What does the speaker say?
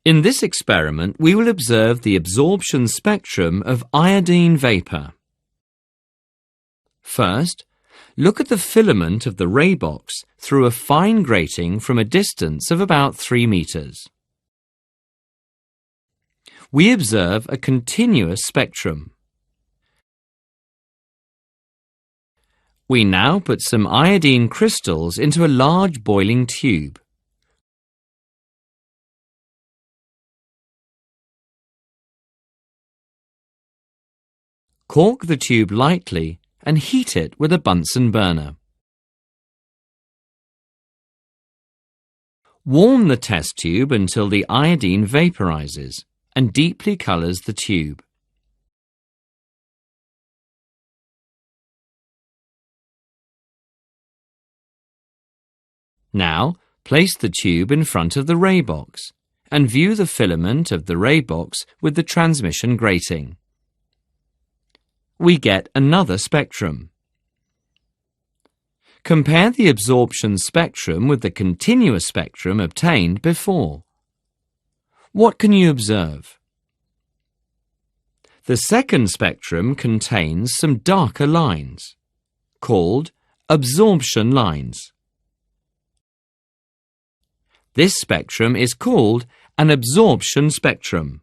In this experiment, we will observe the absorption spectrum of iodine vapour. First, look at the filament of the ray box through a fine grating from a distance of about 3 meters. We observe a continuous spectrum. We now put some iodine crystals into a large boiling tube. Cork the tube lightly and heat it with a Bunsen burner. Warm the test tube until the iodine vaporizes and deeply colors the tube. Now, place the tube in front of the ray box and view the filament of the ray box with the transmission grating. We get another spectrum. Compare the absorption spectrum with the continuous spectrum obtained before. What can you observe? The second spectrum contains some darker lines, called absorption lines. This spectrum is called an absorption spectrum.